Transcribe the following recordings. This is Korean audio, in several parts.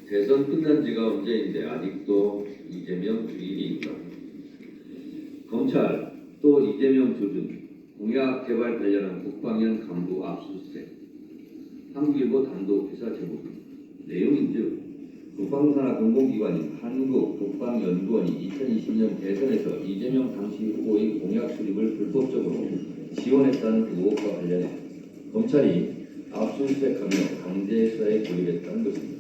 대선 끝난 지가 언제인데 아직도 이재명 주인이니까. 검찰 또 이재명 조준 공약 개발 관련한 국방연 간부 압수수색. 한국일보 단독 기사 제목. 내용인즉 국방산하 공공기관인 한국국방연구원이 2020년 대선에서 이재명 당시 후보의 공약 수립을 불법적으로 지원했다는 의혹과 관련해 검찰이 압수수색하며 강제 수사에 돌입했다는 것입니다.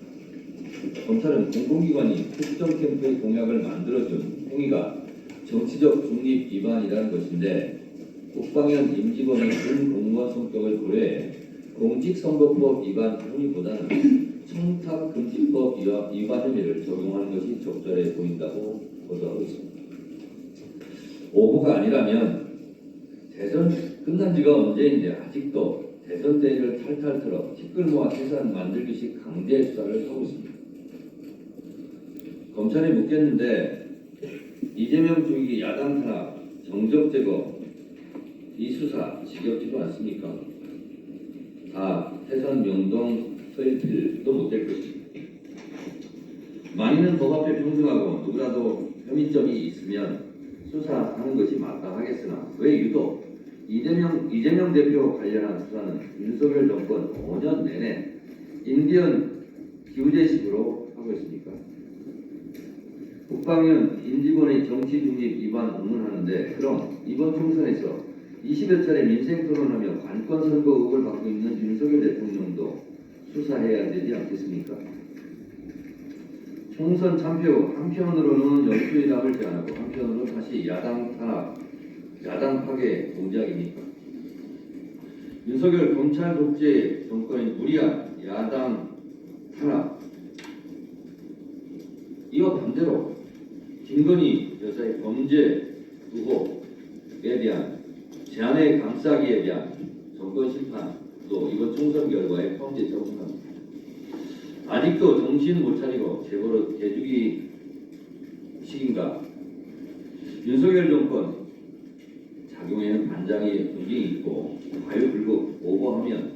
검찰은 공공기관이 특정 캠프의 공약을 만들어준 행위가 정치적 중립 위반이라는 것인데 국방연 임직원의 준공무원 성격을 고려해 공직선거법 위반 혐의보다는 청탁금지법 위반 혐의를 적용하는 것이 적절해 보인다고 보도하고 있습니다. 오보가 아니라면 대선 끝난 지가 언제인데 아직도 대선 대회를 탈탈 털어 티끌 모아 재산 만들기식 강제 수사를 하고 있습니다. 검찰이 묻겠는데 이재명 주기 야당 탄압, 정적 제거 이 수사 지겹지도 않습니까? 다 대선 명동 서일필도 못될 것입니다. 많이는 법 앞에 평등하고 누구라도 혐의점이 있으면 수사하는 것이 마땅하겠으나 왜 유독 이재명 대표 관련한 수사는 윤석열 정권 5년 내내 인디언 기우제식으로 하고 있습니까? 국방은 임직원의 정치 중립 위반 의문하는데 그럼 이번 총선에서 20여 차례 민생 토론하며 관권 선거 의혹을 받고 있는 윤석열 대통령도 수사해야 되지 않겠습니까? 총선 참패 후 한편으로는 연수회담을 제안하고 한편으로는 다시 야당 탄압, 야당 파괴 공작입니까? 윤석열 검찰 독재 정권의 무리한 야당 탄압 이와 반대로 김건희 여사의 범죄 의혹에 대한 제안의 감싸기에 대한 정권 심판도 이번 총선 결과에 포함되지 않고 생각합니다. 아직도 정신 못 차리고 재벌의 개주기 식인가? 윤석열 정권 작용에는 반장의 분쟁이 있고 과유불급 오버하면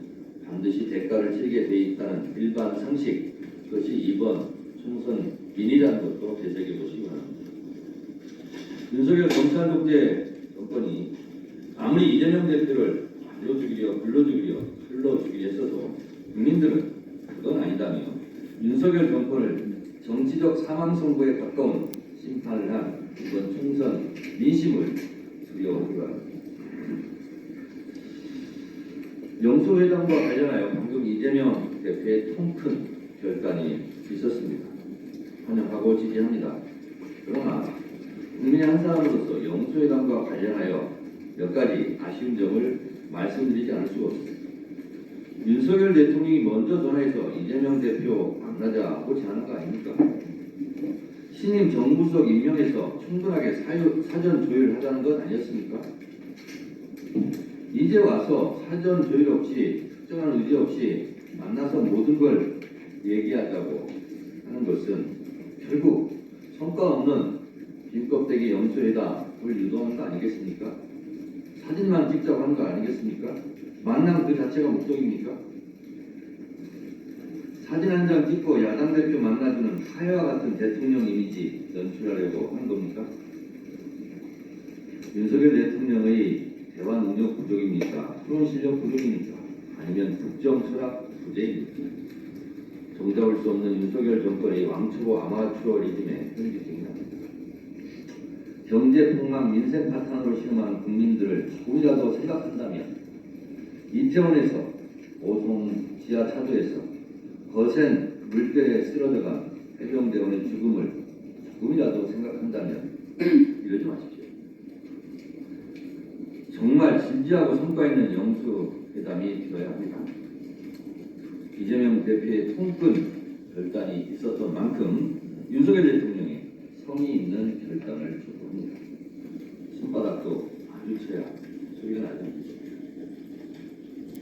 반드시 대가를 치르게 돼 있다는 일반 상식 그것이 이번 총선 민이라는 것도 되새겨 보시기 바랍니다. 윤석열 검찰 독재 정권이 아무리 이재명 대표를 불러 죽이려 했어도 국민들은 그건 아니다며 윤석열 정권을 정치적 사망 선고에 가까운 심판을 한 이번 총선 민심을 두려워하기 바랍니다. 영수회담과 관련하여 방금 이재명 대표의 통큰 결단이 있었습니다. 환영하고 지지합니다. 그러나 국민의 한 사람으로서 영수회담과 관련하여 몇 가지 아쉬운 점을 말씀드리지 않을 수가 없습니다. 윤석열 대통령이 먼저 전화해서 이재명 대표 만나자고 제안한 거 아닙니까? 신임 정부석 임명해서 충분하게 사전 조율하자는 것 아니었습니까? 이제 와서 사전 조율 없이 특정한 의지 없이 만나서 모든 걸 얘기하자고 하는 것은 결국 성과 없는 빈껍데기 영수회담을 유도한 거 아니겠습니까? 사진만 찍자고 하는 거 아니겠습니까? 만남 그 자체가 목적입니까? 사진 한 장 찍고 야당 대표 만나주는 하야와 같은 대통령 이미지 연출하려고 하는 겁니까? 윤석열 대통령의 대화 능력 부족입니까? 토론 실력 부족입니까? 아니면 국정 철학 부재입니까? 정잡을 수 없는 윤석열 정권의 왕초보 아마추어리즘에 현기증이다. 경제 폭락 민생 파탄으로 실망한 국민들을 조금이라도 생각한다면 이태원에서 오송 지하 차도에서 거센 물결에 쓰러져간 해병대원의 죽음을 조금이라도 생각한다면 이러지 마십시오. 정말 진지하고 성과 있는 영수회담이 되어야 합니다. 이재명 대표의 통큰 결단이 있었던 만큼 윤석열 대통령의 성의 있는 결단을 촉구합니다.